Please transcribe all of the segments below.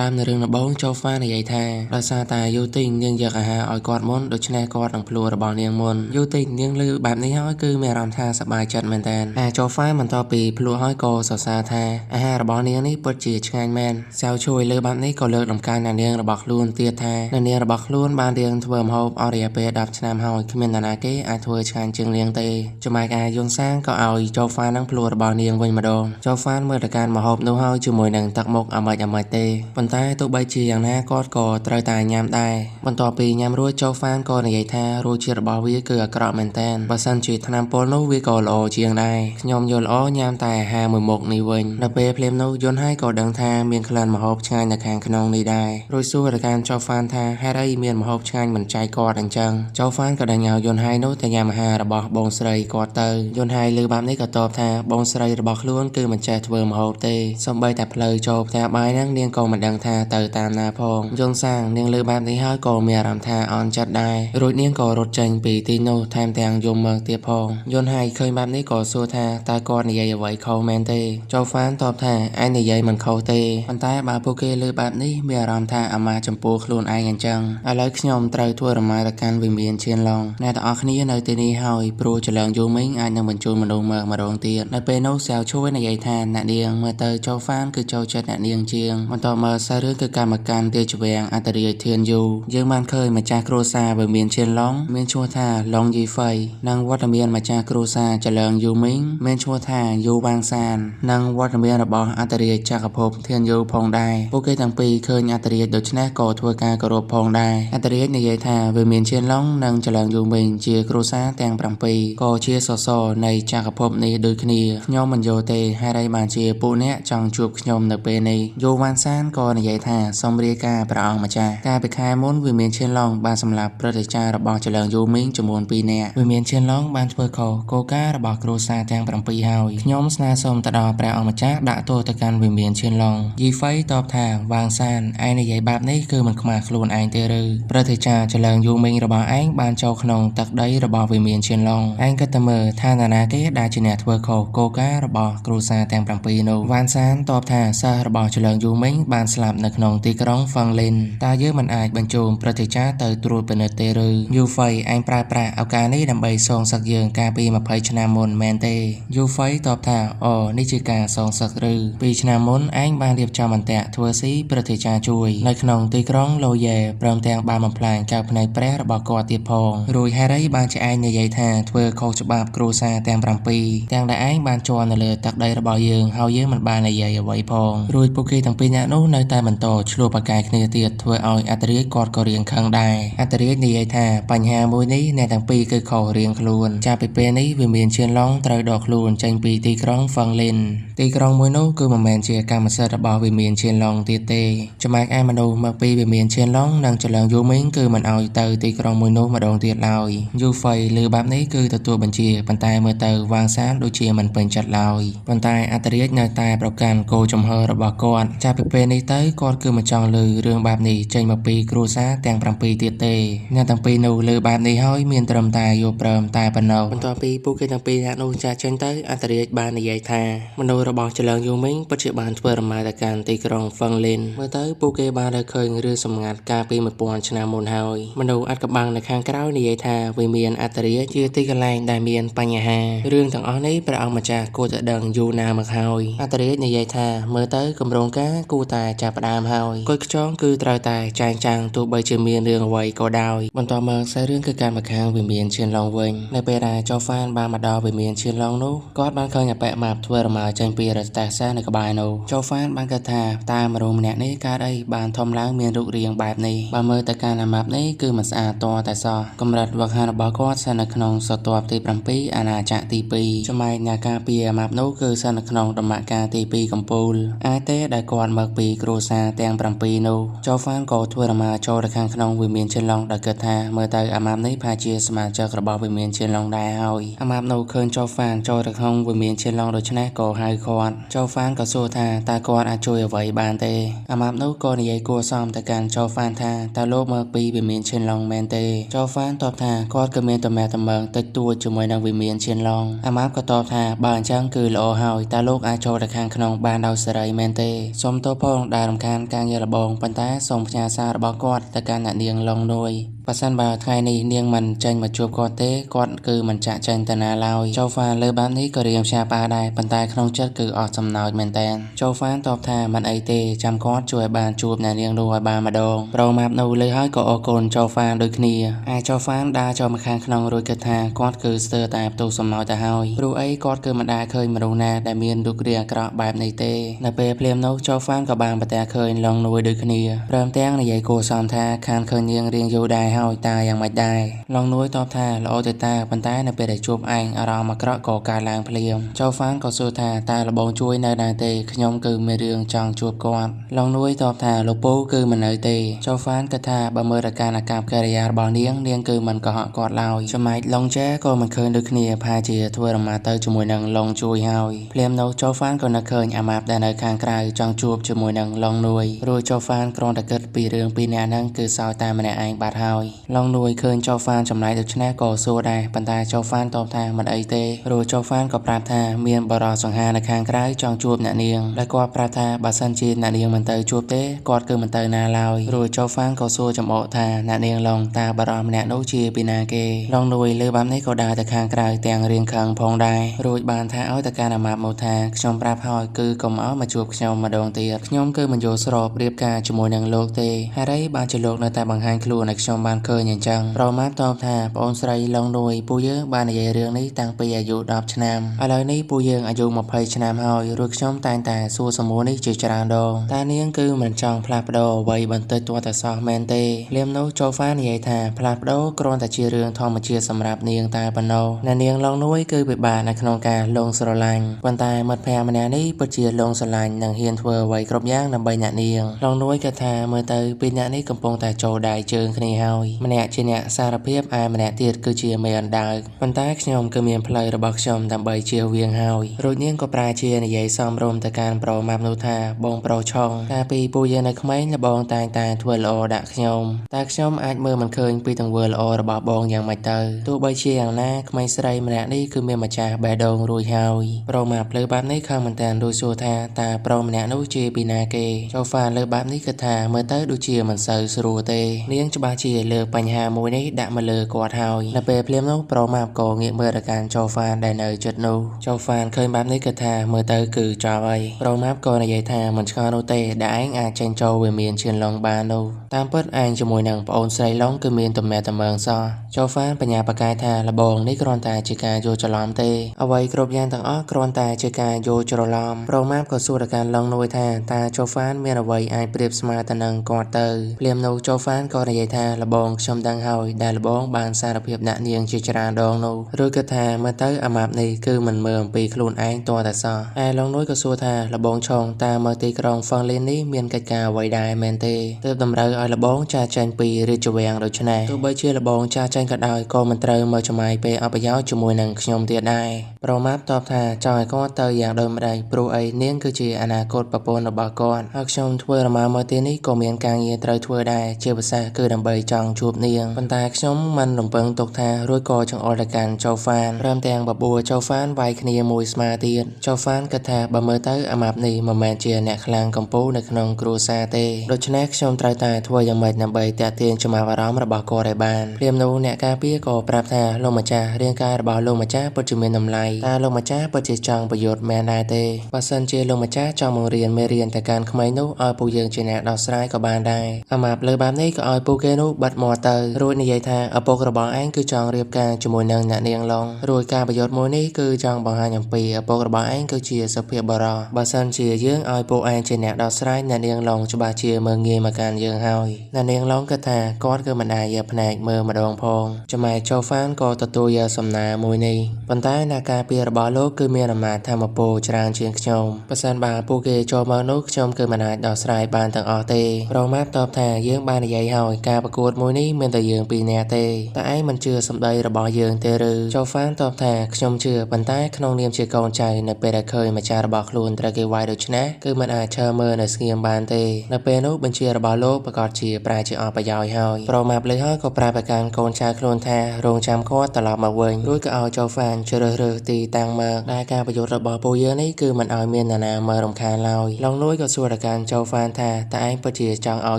ដើមនៅរឿងដំបូងចូលហ្វានិយាយថាដោយសារតែយូទីងនាងយកអាហារឲ្យគាត់មុនដូច្នេះគាត់នឹងភ្លួរបស់នាងមុនយូទីងនាងឮបែបនេះហើយគឺមានអារម្មណ៍ថាសប្បាយចិត្តមែនទែនហើយចូលហ្វាបន្ទាប់ពីភ្លួហើយក៏សរសើរថាអាហាររបស់នាងនេះពិតជាឆ្ងាញ់មែនសៅជួយលើបែបនេះក៏លើកតម្កើងអ្នកនាងរបស់ខ្លួនទៀតថាអ្នកនាងរបស់ខ្លួនបានរៀនធ្វើម្ហូបអស់រយៈពេល10ឆ្នាំហើយគ្មាននរណាគេអាចធ្វើឆ្ងាញ់ជាងនាងទេចំណែកឯយុនសាងក៏ឲ្យចូលហ្វានឹងភ្លួរបស់នាងវិញម្ដងចូលហ្វាមើលទៅកាន់ម្ហូបនោះហើយជាមួយនឹងទឹកមុខអាម៉េចទេប៉ុន្តែទោះបីជាយ៉ាងណាគាត់ក៏ត្រូវតែញ៉ាំដែរបន្ទាប់ពីញ៉ាំរួចចូលហ្វានក៏និយាយថារសជាតិរបស់វាគឺអាក្រក់មែនទែនបើសិនជាថ្នាំពុលនោះវាក៏ល្អជាងដែរខ្ញុំយល់ល្អញ៉ាំតែអាហារមួយមុខនេះវិញដល់ពេលភ្លាមនោះយន់ហើយក៏ដឹងថាមានក្លិនម្ហូបឆ្ងាញ់នៅខាងក្នុងនេះដែររួចសួរទៅកាន់ចូលហ្វានថាហេតុអីមានម្ហូបឆ្ងាញ់មិនចែកគាត់អញ្ចឹងចូលហ្វានក៏ដេញឲ្យយន់ហើយនោះទៅញ៉ាំអាហាររបស់បងស្រីគាត់ទៅយន់ហើយលើបែបនេះក៏តបថាបងស្រីរបស់ខ្លួនគឺមិនចេះធ្វើម្ហូបទេសូម្បីតែផ្លូវចូលផ្ទះបាយហ្នឹងនាងក៏មិនដឹងថាទៅតាមណាផងយន់សាងនាងលើបែបនេះហើយក៏មានអារម្មណ៍ថាអន់ចិត្តដែររួចនាងក៏រត់ចេញពីទីនោះថែមទាំងយំមើលទៀតផងយន់ហើយឃើញបែបនេះក៏សួរថាតើគាត់និយាយអ្វីខុសមែនទេចូលហ្វានតបថាឯងនិយាយមិនខុសទេប៉ុន្តែបើពួកគេលើបែបនេះមានអារម្មណ៍ថាអាម៉ាស់ចំពោះខ្លួនឯងអញ្ចឹងឥឡូវខ្ញុំត្រូវធ្វើរមាទៅកាន់វិមានឈានឡងអ្នកទាំងអស់គ្នានៅទីនេះហើយព្រោះចលងយូមីងអាចនឹងបញ្ជូនមនុស្សមកម្ដងទៀតនៅពេលនោះសៅជួយនិយាយថាអ្នកនាងមើលទៅចូលហ្វានគឺចូលចិត្តអ្នកនាងជាងបន្ទាប់មកសាររឿងគឺកម្មការរាជវាំងអន្តរាយធានយូយើងបានឃើញម្ចាស់គ្រួសារវិមានឈានឡងមានឈ្មោះថាឡុងយីហ្វៃនិងវត្តមានម្ចាស់គ្រួសារចលងយូមីងមានឈ្មោះថាយូវាងសាននិងវត្តមានរបស់អន្តរាយចក្រភពធានយូផងដែរពួកគេទាំងពីរឃើញអន្តរាយដូច្នេះក៏ធ្វើការគោរពផងដែរអន្តរាយនិយាយថាវិមានឈានឡងនិងចលងយូមីងជាគ្រួសារទាំង7ក៏ជាសសរនៃចក្រភពនេះដូចគ្នាខ្ញុំមិនយល់ទេហេតុអីបានជាពួកអ្នកចង់ជួបខ្ញុំនៅពេលនេះយូវ៉ាន់សានក៏និយាយថាសូមរាយការណ៍ព្រះអង្គម្ចាស់កាលពីខែមុនវិមានឈានឡងបានសម្លាប់ព្រឹទ្ធាចារ្យរបស់ចលងយូមីងចំនួន2នាក់វិមានឈានឡងបានធ្វើខុសគោលការណ៍របស់គ្រួសារទាំង7ហើយខ្ញុំស្នើសុំទៅដល់ព្រះអង្គម្ចាស់ដាក់ទោសទៅកាន់វិមានឈានឡងយីហ្វៃតបថាវ៉ាងសានឯងនិយាយបែបនេះគឺមិនខ្មាស់ខ្លួនឯងទេឬព្រឹទ្ធាចារ្យចលងយូមីងរបស់ឯងបានចូលក្នុងទឹកដីរបស់វិមានឈានឡងឯងគិតទៅមើលថានរណាគេដែលជាអ្នកធ្វើខុសគោលការណ៍របស់គ្រួសារទាំង7នោះវ៉ាន់សានតបថាសិស្សរបស់ចលងយូមីងបានស្លាប់នៅក្នុងទីក្រុងហ្វាំងលិនតើយើងមិនអាចបញ្ជូនព្រឹទ្ធាចារ្យទៅត្រួតពិនិត្យទេឬយូហ្វៃឯងប្រើប្រាស់ឱកាសនេះដើម្បីសងសឹកយើងកាលពី20ឆ្នាំមុនមែនទេយូហ្វៃតបថាអូនេះជាការសងសឹកឬ2ឆ្នាំមុនឯងបានរៀបចំអន្ទាក់ធ្វើស៊ីព្រឹទ្ធាចារ្យជួយនៅក្នុងទីក្រុងឡូយេព្រមទាំងបានបំផ្លាញកៅភ្នែកព្រះរបស់គាត់ទៀតផងរួចហេតុអីបានជាឯងនិយាយថាធ្វើខុសច្បាប់គ្រួសារទាំង7ទាំងដែលឯងបានជាប់នៅលើទឹកដីរបស់យើងហើយយើងមិនបាននិយាយអ្វីផងរួចពួកគេទាំងពីរនាក់នោះនៅតែបន្តឆ្លោះប្រកែកគ្នាទៀតធ្វើឲ្យអន្តរាយគាត់ក៏រៀងខឹងដែរអន្តរាយនិយាយថាបញ្ហាមួយនេះអ្នកទាំងពីរគឺខុសរៀងខ្លួនចាប់ពីពេលនេះវាមានឈានឡងត្រូវដកខ្លួនចេញពីទីក្រុងហ្វាំងលិនទីក្រុងមួយនោះគឺមិនមែនជាកម្មសិទ្ធិរបស់វិមានឈានឡងទៀតទេចំណែកឯមនុស្សមកពីវិមានឈានឡងនិងចលងយូមីងគឺមិនឲ្យទៅទីក្រុងមួយនោះម្ដងទៀតឡើយយូហ្វៃលើបែបនេះគឺទទួលបញ្ជាប៉ុន្តែមើលទៅវ៉ាងសានដូចជាមិនពេញចិត្តឡើយប៉ុន្តែអន្តរាយនៅតែប្រកាន់គោលចំហរបស់គាត់ចាប់ពីពេលនេះទៅគាត់គឺមិនចង់ឮរឿងបែបនេះចេញមកពីគ្រួសារទាំង7ទៀតទេអ្នកទាំងពីរនោះលើបែបនេះហើយមានត្រឹមតែយល់ព្រមតែប៉ុណ្ណោះបន្ទាប់ពីពួកគេទាំងពីរនាក់នោះចាកចេញទៅអន្តរាយបាននិយាយថាមនុស្សរបស់ចលងយូមីងពិតជាបានធ្វើរមាទៅកាន់ទីក្រុងហ្វាំងលិនមើលទៅពួកគេបានរើឃើញរឿងសម្ងាត់កាលពី1000ឆ្នាំមុនហើយមនុស្សអាត់កបាំងនៅខាងក្រៅនិយាយថាវាមានអន្តរាយជាទីកន្លែងដែលមានបញ្ហារឿងទាំងអស់នេះព្រះអង្គម្ចាស់គួរតែដឹងយូរណាស់មកហើយអន្តរាយនិយាយថាមើលទៅគម្រោងការគួរតែចាប់ផ្ដើមហើយគុយខ្យងគឺត្រូវតែចែងចាំងទោះបីជាមានរឿងអ្វីក៏ដោយបន្ទាប់មកខ្សែរឿងគឺការមកខាងវិមានឈានឡងវិញនៅពេលដែលចៅហ្វានបានមកដល់វិមានឈានឡងនោះគាត់បានឃើញអបិម៉ាប់ធ្វើរមាចេញពីរថតាសានៅក្បែរនោះចៅហ្វានបានគិតថាតើមនុស្សម្នាក់នេះកើតអីបានធំឡើងមានរូបរាងបែបនេះបើមើលទៅការអាម៉ាប់នេះគឺមិនស្អាតតតែសោះកម្រិតវឹកហាត់របស់គាត់ស្ថិតនៅក្នុងសតវត្សទី7អាណាចក្រទី2ចំណែកអ្នកការពារអាម៉ាប់នោះគឺស្ថិតនៅក្នុងដំណាក់កាលទី2កំពូលអាចទេដែលគាត់មកពីគ្រួសារទាំង7នោះចៅហ្វានក៏ធ្វើរមាចូលទៅខាងក្នុងវិមានឈានឡងដោយគិតថាមើលទៅអាម៉ាប់នេះប្រហែលជាសមាជិករបស់វិមានឈានឡងដែរហើយអាម៉ាប់នោះឃើញចៅហ្វានចូលទៅក្នុងវិមានឈានឡងដូច្នេះក៏ហៅគាត់ចៅហ្វានក៏សួរថាតើគាត់អាចជួយអ្វីបានទេអាម៉ាប់នោះក៏និយាយគួរសមទៅកាន់ចៅហ្វានថាតើលោកមកពីវិមានឈានឡងមែនទេចៅហ្វានតបថាគាត់ក៏មានទំនាក់ទំនងតិចតួចជាមួយនឹងវិមានឈានឡងអាម៉ាប់ក៏តបថាបើអញ្ចឹងគឺល្អហើយតើលោកអាចចូលទៅខាងក្នុងបានដោយសេរីមែនទេសូមទោសផងដែល រំខានការងាររបស់ប៉ុន្តែសូមផ្ញើសាររបស់គាត់ទៅកាន់អ្នកនាងឡុងនួយបើសិនបើថ្ងៃនេះនាងមិនចេញមកជួបគាត់ទេគាត់គឺមិនចាក់ចេញទៅណាឡើយចូលហ្វានលើបែបនេះក៏រៀងផ្ញើប៉ាដែរប៉ុន្តែក្នុងចិត្តគឺអត់សំណោចមែនតើចូលហ្វានតបថាមិនអីទេចាំគាត់ជួយបានជួបអ្នកនាងនោះឲ្យបានម្ដងប្រូម៉ាប់នោះលើហើយក៏អរគុណចូលហ្វានដូចគ្នាឯចូលហ្វានដើរចូលមកខាងក្នុងរួចគិតថាគាត់គឺស្ទើរតែផ្ទុះសំណោចទៅហើយព្រោះអីគាត់គឺមិនដែលឃើញមនុស្សណាដែលមានរូបរាងអាក្រក់បែបនេះទេនៅពេលភ្លាមនោះចូលហ្វានក៏បានប្រទះឃើញឡុងនួយដូចគ្នាព្រមទាំងនិយាយគួរសមថាខានឃើញនាងរៀងយូរដែរហើយតាយ៉ាងម៉េចដែរឡុងនួយតបថាល្អទៅតាប៉ុន្តែនៅពេលដែលជួបឯងអារម្មណ៍អាក្រក់ក៏កើតឡើងភ្លាមចូលហ្វានក៏សួរថាតើលបងជួយនៅដែរទេខ្ញុំគឺមានរឿងចង់ជួបគាត់ឡុងនួយតបថាលោកពូគឺមិននៅទេចូលហ្វានគិតថាបើមើលទៅការអាកប្បកិរិយារបស់នាងគឺមិនក៏ហក់គាត់ឡើយចំណែកឡុងចែក៏មិនឃើញដូចគ្នាផាជាធ្វើរមាទៅជាមួយនឹងឡុងជួយហើយភ្លាមនោះចូលហ្វានក៏នឹកឃើញអាម៉ាប់ដែលនៅខាងក្រៅចង់ជួបជាមួយនឹងឡុងនួយរួចចូលហ្វានគ្រាន់តែគិតពីរឿងពីរនាក់ហ្នឹងគឺសោយតែម្នាក់ឯងបាត់ហើយឡុងនួយឃើញចូលហ្វានចម្លែកដូច្នេះក៏សួរដែរប៉ុន្តែចូលហ្វានតបថាមិនអីទេរួចចូលហ្វានក៏ប្រាប់ថាមានបរិសង្ហានៅខាងក្រៅចង់ជួបអ្នកនាងដែលគាត់ប្រាប់ថាបើសិនជាអ្នកនាងមិនទៅជួបទេគាត់គឺមិនទៅណាឡើយរួចចូលហ្វានក៏សួរចំអកថាអ្នកនាងឡុងតើបរិសម្នាក់នោះជាពីណាគេឡុងនួយលើបែបនេះក៏ដើរទៅខាងក្រៅទាំងរៀងខឹងផងដែររួចបានថាឲ្យទៅកាន់អាម៉ាប់មកថាខ្ញុំប្រាប់ហើយគឺកុំឲ្យមកជួបខ្ញុំម្ដងទៀតខ្ញុំគឺមិនយល់ស្របរៀបការជាមួយនឹងលោកទេហេតុអីបានជាលោកនៅតែបង្ហាញខ្លួនឲ្យខ្ញុំបានឃើញអញ្ចឹងប្រម៉ាប់តបថាប្អូនស្រីឡុងនួយពូយើងបាននិយាយរឿងនេះតាំងពីអាយុ10ឆ្នាំឥឡូវនេះពូយើងអាយុ20ឆ្នាំហើយរួចខ្ញុំតែងតែសួរសំណួរនេះជាច្រើនដងតែនាងគឺមិនចង់ផ្លាស់ប្ដូរអ្វីបន្តិចទាល់តែសោះមែនទេលៀមនោះចូលហ្វានិយាយថាផ្លាស់ប្ដូរគ្រាន់តែជារឿងធម្មជាតិសម្រាប់នាងតែប៉ុណ្ណោះអ្នកនាងឡុងនួយគឺពិបាកនៅក្នុងការលងស្រឡាញ់ប៉ុន្តែមិត្តភក្តិម្នាក់នេះពិតជាលងស្រឡាញ់និងហ៊ានធ្វើអ្វីគ្រប់យ៉ាងដើម្បីអ្នកនាងឡុងនួយគិតថាមើលទៅពីរអ្នកនេះកំពុងតែចូលដៃជើងគ្នាហើយម្នាក់ជាអ្នកសារភាពឯម្នាក់ទៀតគឺជាមេអណ្ដើកប៉ុន្តែខ្ញុំគឺមានផ្លូវរបស់ខ្ញុំដើម្បីជៀសវាងហើយរួចនាងក៏ប្រែជានិយាយសមរម្យទៅកាន់ប្រូម៉ាប់នោះថាបងប្រុសឆុងកាលពីពូយើងនៅក្មេងលបងតែងតែធ្វើល្អដាក់ខ្ញុំតែខ្ញុំអាចមើលមិនឃើញពីទង្វើល្អរបស់បងយ៉ាងម៉េចទៅទោះបីជាយ៉ាងណាក្មេងស្រីម្នាក់នេះគឺមានម្ចាស់បេះដូងរួចហើយប្រូម៉ាប់លើបែបនេះខំមែនតើរួចសួរថាតើប្រុសម្នាក់នោះជាពីណាគេចូលហ្វាលើបែបនេះគិតថាមើលទៅដូចជាមិនសូវស្រួលទេនាងច្បាស់ជាលើបញ្ហាមួយនេះដាក់មកលើគាត់ហើយនៅពេលភ្លាមនោះប្រូម៉ាប់ក៏ងាកមើលទៅកាន់ចូលហ្វាដែលនៅជិតនោះចូលហ្វាឃើញបែបនេះគិតថាមើលទៅគឺចប់ហើយប្រូម៉ាប់ក៏និយាយថាមិនឆ្ងល់នោះទេដែលឯងអាចចេញចូលវាមានឈានឡុងបាននោះតាមពិតឯងជាមួយនឹងប្អូនស្រីឡុងគឺមានទំនាក់ទំនងសោះចូលហ្វាបញ្ញាប្រកាយថាលបងនេះគ្រាន់តែជាការយល់ច្រឡំទេអ្វីគ្រប់យ៉ាងទាំងអស់គ្រាន់តែជាការយល់ច្រឡំប្រូម៉ាប់ក៏សួរទៅកាន់ឡុងនួយថាតើចូលហ្វាមានអ្វីអាចប្រៀបស្មើទៅនឹងគាត់ទៅភ្លាមនោះចូលហ្វាក៏និយាយថាលបងខ្ញុំដឹងហើយដែលលបងបានសារភាពដាក់នាងជាច្រើនដងនោះឬក៏ថាមើលទៅអាម៉ាប់នេះគឺមិនមើលអំពីខ្លួនឯងតតែសោះឯឡុងនួយក៏សួរថាលបងឆុងតើមើលទីក្រុងហ្វឹងលីននេះមានកិច្ចការអ្វីដែរមែនទេទើបតម្រូវឲ្យលបងចាចេញពីរាជវាំងដូច្នេះទោះបីជាលបងចាចេញក៏ដោយក៏មិនត្រូវមើលចំាយពេលអបយោជាមួយនឹងខ្ញុំទៀតដែរប្រូម៉ាប់តបថាចង់ឲ្យគាត់ទៅយ៉ាងដូចម្ដេចព្រោះអីនាងគឺជាអនាគតប្រពន្ធរបស់គាត់ហើយខ្ញុំធ្វើរមាមកទីនេះក៏មានការងារត្រូវធ្វើដែរជាពិសេសគឺដើម្បីចង់ជួបនាងប៉ុន្តែខ្ញុំមិនរំពឹងទុកថារួចក៏ចង្អុលទៅកាន់ចូលហ្វានព្រមទាំងបបួលចូលហ្វានវាយគ្នាមួយស្មើទៀតចូលហ្វានគិតថាបើមើលទៅអាម៉ាប់នេះមិនមែនជាអ្នកខ្លាំងកំពូលនៅក្នុងគ្រួសារទេដូច្នេះខ្ញុំត្រូវតែធ្វើយ៉ាងម៉េចដើម្បីទាក់ទាញចំណាប់អារម្មណ៍របស់គាត់ឲ្យបានព្រាមនោះអ្នកការពារក៏ប្រាប់ថាលោកម្ចាស់រាងកាយរបស់លោកម្ចាស់ពិតជាមានតម្លៃតែលោកម្ចាស់ពិតជាចង់ប្រយុទ្ធមែនដែរទេបើសិនជាលោកម្ចាស់ចង់បង្រៀនមេរៀនទៅកាន់ក្មេងនោះឲ្យពួកយើងជាអ្នកដោះស្រាយក៏បានដែរអាម៉ាប់លើបែបនេះក៏ឲ្យពួកគេនោះបិទមាត់ទៅរួចនិយាយថាឪពុករបស់ឯងគឺចង់រៀបការជាមួយនឹងអ្នកនាងឡុងរួចការប្រយុទ្ធមួយនេះគឺចង់បង្ហាញអំពីឪពុករបស់ឯងគឺជាសុភាពបុរសបើសិនជាយើងឲ្យពួកឯងជាអ្នកដោះស្រាយអ្នកនាងឡុងច្បាស់ជាមើងងាយមកកាន់យើងហើយអ្នកនាងឡុងគិតថាគាត់គឺមិនដែរយកភ្នែកមើលម្ដងផងចំណែកចូលហ្វានក៏ទទួលយកសំណើមួយនេះប៉ុន្តែអ្នកការពាររបស់លោកគឺមានអំណាចធម្មពលច្រើនជាងខ្ញុំបើសិនបើពួកគេចូលមកនោះខ្ញុំគឺមិនអាចដោះស្រាយបានទាំងអស់ទេប្រូម៉ាប់តបថាយើងបាននិយាយហើយការប្រកួត មួយនេះមានតែយើងពីរនាក់ទេតែឯងមិនជឿសម្ដីរបស់យើងទេឬចៅហ្វានតបថាខ្ញុំជឿប៉ុន្តែក្នុងនាមជាកូនចៅនៅពេលដែលឃើញម្ចាស់របស់ខ្លួនត្រូវគេវាយដូច្នេះគឺមិនអាចឈរមើលនៅស្ងៀមបានទេនៅពេលនោះបញ្ជារបស់លោកប្រកាសជាប្រែជាអស់ប្រយោជន៍ហើយប្រមាប់លើហើយក៏ប្រាប់ប្រកាន់កូនចៅខ្លួនថារងចាំគាត់ត្រឡប់មកវិញរួចក៏ឲ្យចៅហ្វានជ្រើសរើសទីតាំងមកដែលការប្រយុទ្ធរបស់ពួកយើងនេះគឺមិនឲ្យមាននរណាមករំខានឡើយឡងនួយក៏សួរប្រកាន់ចៅហ្វានថាតើឯងពិតជាចង់ឲ្យ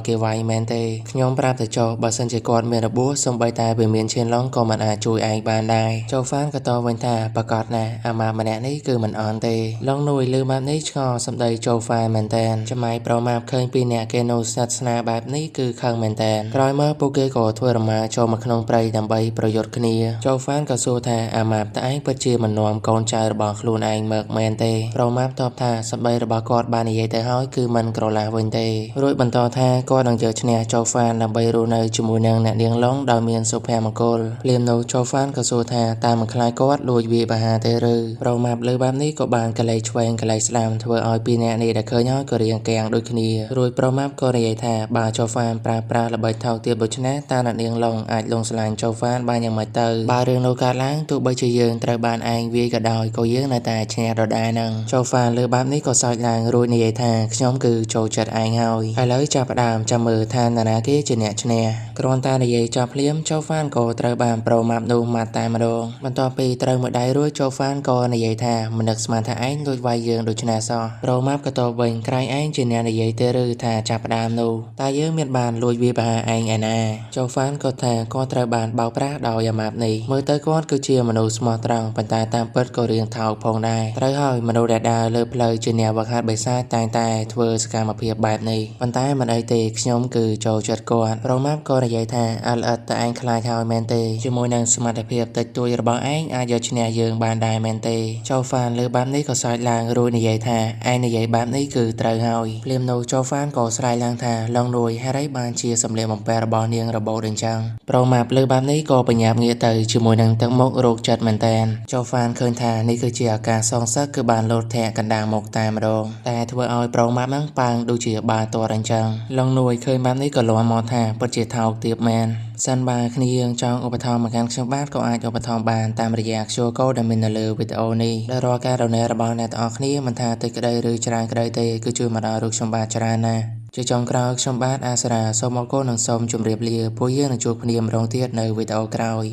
គេវាយមែនទេខ្ញុំប្រាប់ទៅចុះបើសិនជាគាត់មានរបួសសូម្បីតែវាមានឈានឡងក៏មិនអាចជួយឯងបានដែរចៅហ្វានក៏តបវិញថាប្រកាសណាអាម៉ាម្នាក់នេះគឺមិនអន់ទេឡងនួយលើបែបនេះឆ្ងល់សម្ដីចៅហ្វានមែនតែនចំៃប្រមាប់ឃើញពីអ្នកគេនៅស្និទ្ធស្នាលបែបនេះគឺខឹងមែនតែនក្រោយមកពួកគេក៏ធ្វើរមាចូលមកក្នុងព្រៃដើម្បីប្រយុទ្ធគ្នាចៅហ្វានក៏សួរថាអាម៉ាប់តើឯងពិតជាមិននាំកូនចៅរបស់ខ្លួនឯងមកមែនទេប្រមាប់តបថាសម្ដីរបស់គាត់បាននិយាយទៅហើយគឺមិនក្រឡាស់វិញទេរួចបន្តថាគាត់នឹងយកឈ្នះចៅហ្វានដើម្បីរស់នៅជាមួយនឹងអ្នកនាងឡុងដោយមានសុភមង្គលភ្លាមនោះចៅហ្វានក៏សួរថាតើមិនខ្លាចគាត់លួចវាយបហាទេឬប្រមាប់លើបែបនេះក៏បានកលេចឆ្វេងកលេចស្ដាំធ្វើឲ្យពីរអ្នកនេះដែលឃើញហើយក៏រៀងកាំងដូចគ្នារួចប្រមាប់ក៏និយាយថាបើចៅហ្វានប្រើល្បិចថោកទាបដូច្នេះតើអ្នកនាងឡុងអាចលងស្រឡាញ់ចៅហ្វានបានយ៉ាងម៉េចទៅបើរឿងនោះកើតឡើងទោះបីជាយើងត្រូវបានឯងវាយក៏ដោយក៏យើងនៅតែឈ្នះដដែលនឹងចៅហ្វានលើបែបនេះក៏សើចឡើងរួចនិយាយថាខ្ញុំគឺចូលចិត្តឯងហើយឥឡូវចាប់ផ្ដើមចាំមើលថានរណាគេជាអ្នកឈ្នះគ្រាន់តែនិយាយចប់ភ្លាមចៅហ្វានក៏ត្រូវបានប្រមាប់នោះម៉ាត់តែម្ដងបន្ទាប់ពីត្រូវមួយដៃរួចចៅហ្វានក៏និយាយថាមិននឹកស្មានថាឯងលួចវាយយើងដូច្នេះសោះប្រមាប់ក៏តបវិញក្រែងឯងជាអ្នកនិយាយទេឬថាចាប់ផ្ដើមនោះតើយើងមានបានលួចវាបហាឯងឯណាចៅហ្វានក៏ថាគាត់ត្រូវបានបោកប្រាស់ដោយអាម៉ាប់នេះមើលទៅគាត់គឺជាមនុស្សស្មោះត្រង់ប៉ុន្តែតាមពិតក៏រៀងថោកផងដែរត្រូវហើយមនុស្សដែលដើរលើផ្លូវជាអ្នកវឹកហាត់បិសាចតែងតែធ្វើសកម្មភាពបែបនេះប៉ុន្តែមិនអីទេខ្ញុំគឺចូលចិត្តគាត់ប្រមាប់ក៏និយាយថាអល្អិតតែឯងខ្លាចហើយមែនទេជាមួយនឹងសមត្ថភាពតិចតួចរបស់ឯងអាចយកឈ្នះយើងបានដែរមែនទេចៅហ្វានលើបែបនេះក៏សើចឡើងរួចនិយាយថាឯងនិយាយបែបនេះគឺត្រូវហើយភ្លាមនោះចៅហ្វានក៏ស្រែកឡើងថាឡងនួយហេតុអីបានជាសម្លៀកបំពាក់របស់នាងរបូតអញ្ចឹងប្រមាប់លើបែបនេះក៏បញ្ញាប់ងាកទៅជាមួយនឹងទឹកមុខរោគចិត្តមែនតែនចៅហ្វានឃើញថានេះគឺជាអាការសងសឹកគឺបានលោតធាក់កណ្ដាលមុខតែម្ដងតែធ្វើឲ្យប្រមាប់ហ្នឹងប៉ាងដូចជាបាល់ទាត់អញ្ចឹងឡងនួយឃើញបែបនេះក៏លាន់មកថាពិតជាថោកទាបមែនសិនបើគ្នាយើងចង់ឧបត្ថម្ភមកកាន់ខ្ញុំបាទក៏អាចឧបត្ថម្ភបានតាមរយៈ QR Code ដែលមាននៅលើវីដេអូនេះដែលរាល់ការដុនេតរបស់អ្នកទាំងអស់គ្នាមិនថាតិចក្តីឬច្រើនក្តីទេគឺជួយមកដល់រូបខ្ញុំបាទច្រើនណាស់ជាចុងក្រោយខ្ញុំបាទអាសារាសូមអរគុណនិងសូមជម្រាបលាពួកយើងនឹងជួបគ្នាម្ដងទៀតនៅវីដេអូក្រោយ